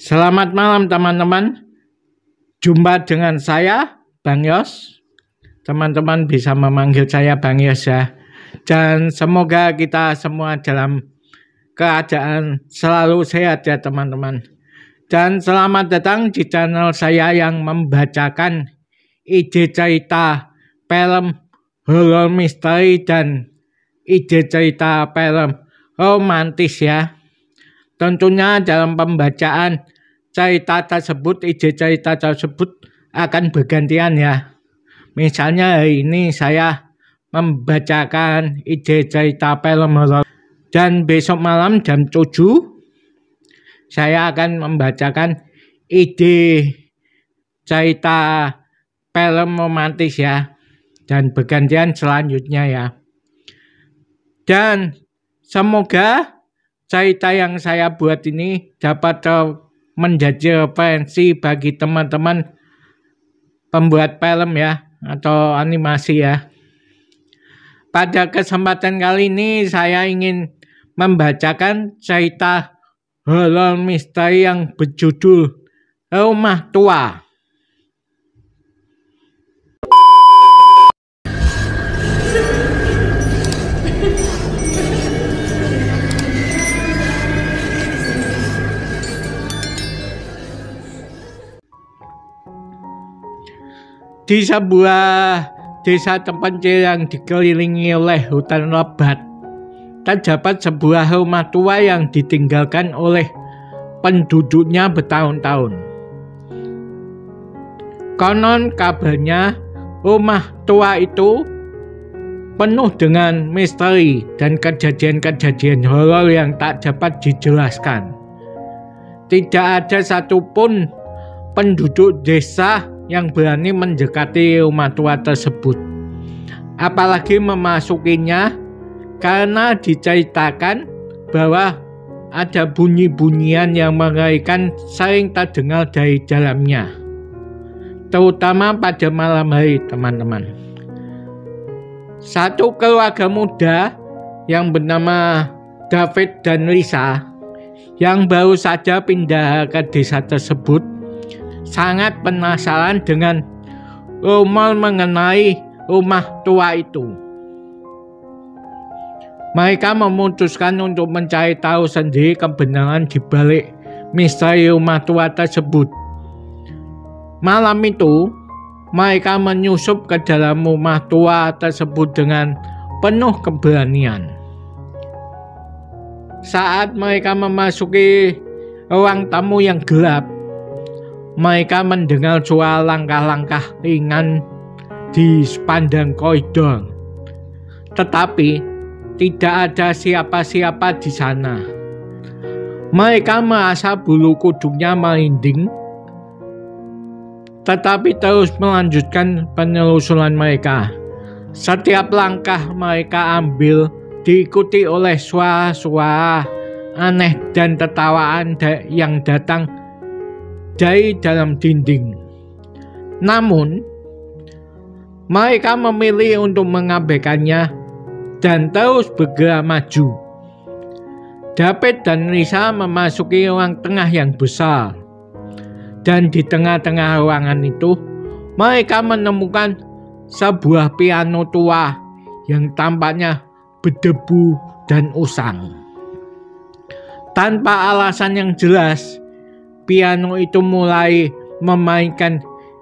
Selamat malam teman-teman. Jumpa dengan saya Bang Yos. Teman-teman bisa memanggil saya Bang Yos ya. Dan semoga kita semua dalam keadaan selalu sehat ya teman-teman. Dan selamat datang di channel saya yang membacakan ide cerita film horor misteri dan ide cerita film romantis ya. Tentunya dalam pembacaan cerita tersebut, ide cerita tersebut akan bergantian ya. Misalnya hari ini saya membacakan ide cerita film horor dan besok malam jam 7 saya akan membacakan ide cerita film romantis ya. Dan bergantian selanjutnya ya. Dan semoga cerita yang saya buat ini dapat menjadi referensi bagi teman-teman pembuat film ya atau animasi ya. Pada kesempatan kali ini saya ingin membacakan cerita horor misteri yang berjudul Rumah Tua. Di sebuah desa terpencil yang dikelilingi oleh hutan lebat, terdapat sebuah rumah tua yang ditinggalkan oleh penduduknya bertahun-tahun. Konon kabarnya rumah tua itu penuh dengan misteri dan kejadian-kejadian horor yang tak dapat dijelaskan. Tidak ada satupun penduduk desa yang berani mendekati rumah tua tersebut, apalagi memasukinya, karena diceritakan bahwa ada bunyi-bunyian yang mengerikan sering terdengar dari dalamnya, terutama pada malam hari teman-teman. Satu keluarga muda yang bernama David dan Lisa yang baru saja pindah ke desa tersebut sangat penasaran dengan rumor mengenai rumah tua itu. Mereka memutuskan untuk mencari tahu sendiri kebenaran di balik misteri rumah tua tersebut. Malam itu, mereka menyusup ke dalam rumah tua tersebut dengan penuh keberanian. Saat mereka memasuki ruang tamu yang gelap, mereka mendengar suara langkah-langkah ringan di sepanjang koridor. Tetapi tidak ada siapa-siapa di sana. Mereka merasa bulu kuduknya merinding, tetapi terus melanjutkan penelusuran mereka. Setiap langkah mereka ambil diikuti oleh suara-suara aneh dan tertawaan yang datang dari dalam dinding. Namun, mereka memilih untuk mengabaikannya dan terus bergerak maju. David dan Lisa memasuki ruang tengah yang besar. Dan di tengah-tengah ruangan itu, mereka menemukan sebuah piano tua yang tampaknya berdebu dan usang. Tanpa alasan yang jelas, piano itu mulai memainkan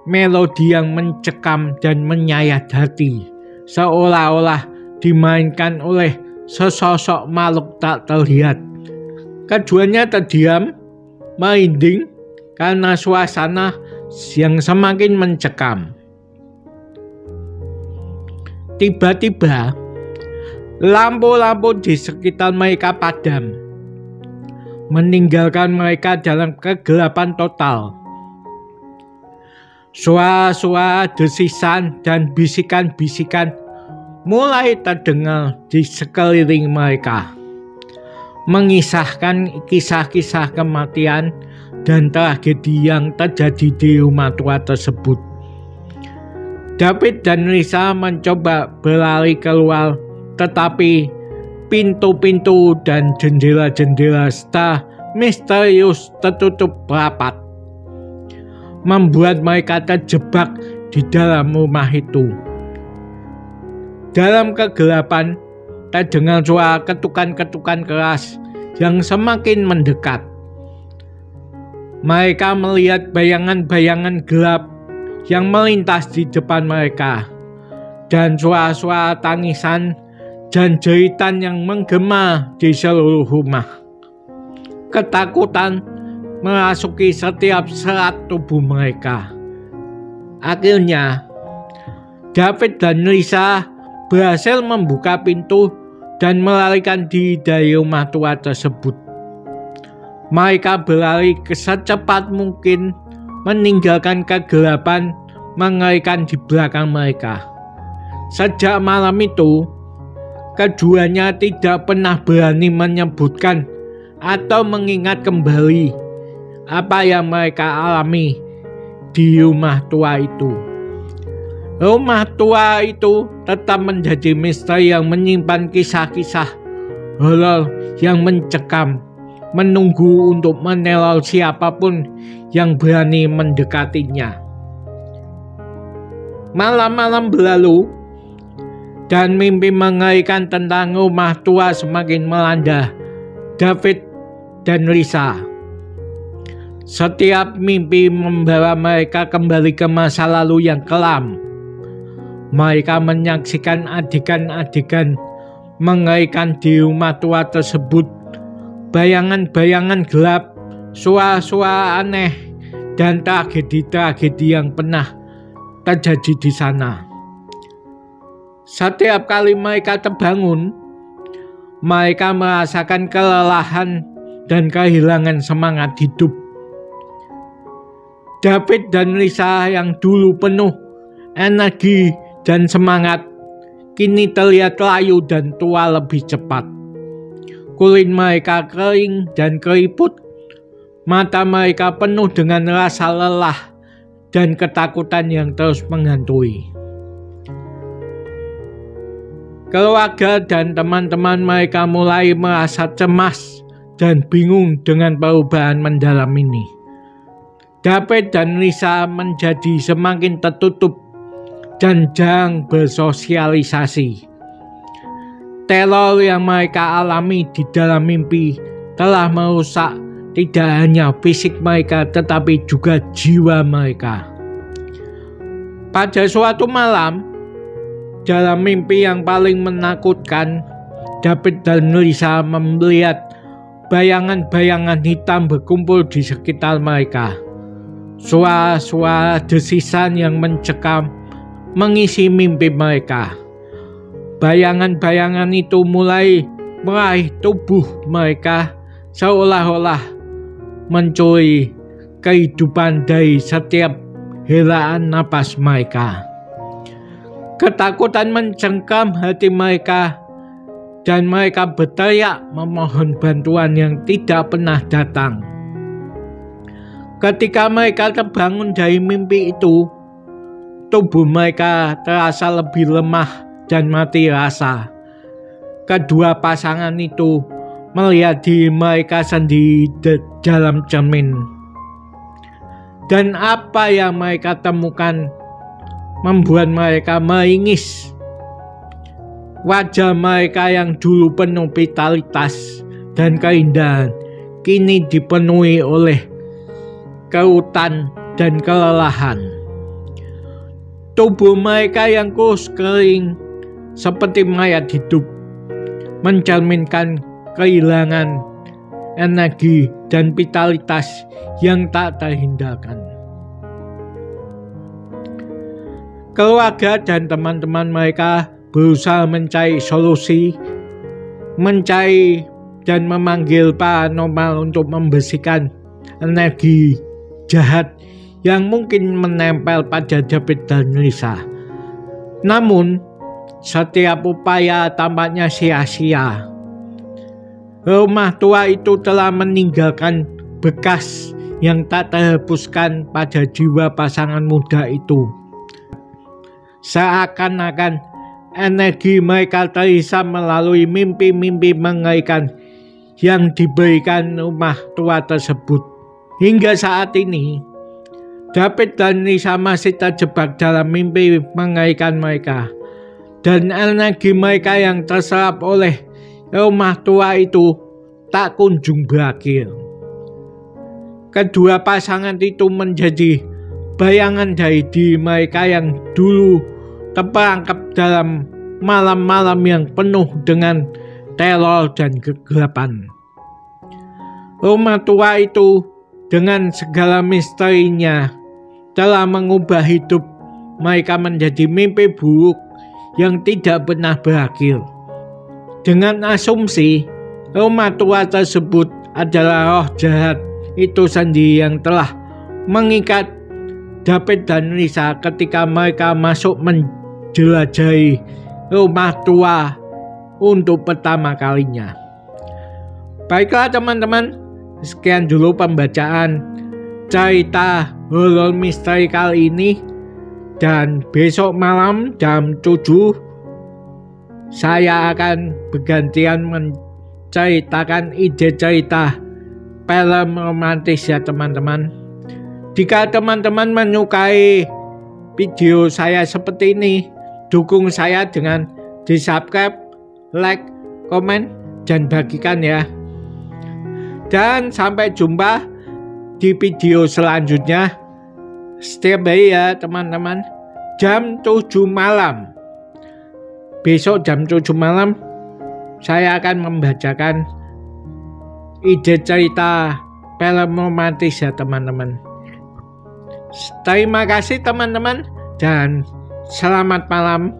melodi yang mencekam dan menyayat hati, seolah-olah dimainkan oleh sesosok makhluk tak terlihat. Keduanya terdiam, merinding karena suasana yang semakin mencekam. Tiba-tiba, lampu-lampu di sekitar mereka padam, meninggalkan mereka dalam kegelapan total. Suara-suara desisan dan bisikan-bisikan mulai terdengar di sekeliling mereka, mengisahkan kisah-kisah kematian dan tragedi yang terjadi di rumah tua tersebut. David dan Lisa mencoba berlari keluar, tetapi pintu-pintu dan jendela-jendela serta misterius tertutup rapat, membuat mereka terjebak di dalam rumah itu. Dalam kegelapan, terdengar suara ketukan-ketukan keras yang semakin mendekat. Mereka melihat bayangan-bayangan gelap yang melintas di depan mereka, dan suara-suara tangisan dan jeritan yang menggema di seluruh rumah. Ketakutan merasuki setiap serat tubuh mereka. Akhirnya, David dan Lisa berhasil membuka pintu dan melarikan diri dari rumah tua tersebut. Mereka berlari secepat mungkin, meninggalkan kegelapan mengerikan di belakang mereka. Sejak malam itu, keduanya tidak pernah berani menyebutkan atau mengingat kembali apa yang mereka alami di rumah tua itu. Rumah tua itu tetap menjadi misteri yang menyimpan kisah-kisah horor yang mencekam, menunggu untuk meneror siapapun yang berani mendekatinya. Malam-malam berlalu, dan mimpi mengerikan tentang rumah tua semakin melanda David dan Lisa. Setiap mimpi membawa mereka kembali ke masa lalu yang kelam. Mereka menyaksikan adegan-adegan mengerikan di rumah tua tersebut, bayangan-bayangan gelap, suara-suara aneh, dan tragedi-tragedi yang pernah terjadi di sana. Setiap kali mereka terbangun, mereka merasakan kelelahan dan kehilangan semangat hidup. David dan Lisa yang dulu penuh energi dan semangat, kini terlihat layu dan tua lebih cepat. Kulit mereka kering dan keriput, mata mereka penuh dengan rasa lelah dan ketakutan yang terus menghantui. Keluarga dan teman-teman mereka mulai merasa cemas dan bingung dengan perubahan mendalam ini. David dan Lisa menjadi semakin tertutup dan jarang bersosialisasi. Teror yang mereka alami di dalam mimpi telah merusak tidak hanya fisik mereka tetapi juga jiwa mereka. Pada suatu malam, dalam mimpi yang paling menakutkan, David dan Lisa melihat bayangan-bayangan hitam berkumpul di sekitar mereka. Suara-suara desisan yang mencekam mengisi mimpi mereka. Bayangan-bayangan itu mulai meraih tubuh mereka seolah-olah mencuri kehidupan dari setiap helaan napas mereka. Ketakutan mencengkam hati mereka dan mereka berteriak memohon bantuan yang tidak pernah datang. Ketika mereka terbangun dari mimpi itu, tubuh mereka terasa lebih lemah dan mati rasa. Kedua pasangan itu melihat diri mereka sendiri di dalam cermin. Dan apa yang mereka temukan membuat mereka meringis. Wajah mereka yang dulu penuh vitalitas dan keindahan kini dipenuhi oleh kerutan dan kelelahan. Tubuh mereka yang kurus kering seperti mayat hidup mencerminkan kehilangan energi dan vitalitas yang tak terhindarkan. Keluarga dan teman-teman mereka berusaha mencari solusi, mencari dan memanggil paranormal untuk membersihkan energi jahat yang mungkin menempel pada David dan Lisa. Namun, setiap upaya tampaknya sia-sia. Rumah tua itu telah meninggalkan bekas yang tak terhapuskan pada jiwa pasangan muda itu. Seakan-akan energi mereka terhisap melalui mimpi-mimpi mengerikan yang diberikan rumah tua tersebut. Hingga saat ini, David dan Nisa masih terjebak dalam mimpi mengerikan mereka. Dan energi mereka yang terserap oleh rumah tua itu tak kunjung berakhir. Kedua pasangan itu menjadi bayangan dari diri mereka yang dulu terperangkap dalam malam-malam yang penuh dengan teror dan kegelapan. Rumah tua itu dengan segala misterinya telah mengubah hidup mereka menjadi mimpi buruk yang tidak pernah berakhir. Dengan asumsi rumah tua tersebut adalah roh jahat itu sendiri yang telah mengikat David dan Nisa ketika mereka masuk menjelajahi rumah tua untuk pertama kalinya. Baiklah teman-teman, sekian dulu pembacaan cerita horor misteri kali ini. Dan besok malam jam 7 saya akan bergantian menceritakan ide cerita film romantis ya teman-teman. Jika teman-teman menyukai video saya seperti ini, dukung saya dengan di subscribe, like, komen, dan bagikan ya. Dan sampai jumpa di video selanjutnya. Setiap hari ya teman-teman, jam 7 malam. Besok jam 7 malam saya akan membacakan ide cerita film romantis ya teman-teman. Terima kasih teman-teman dan selamat malam.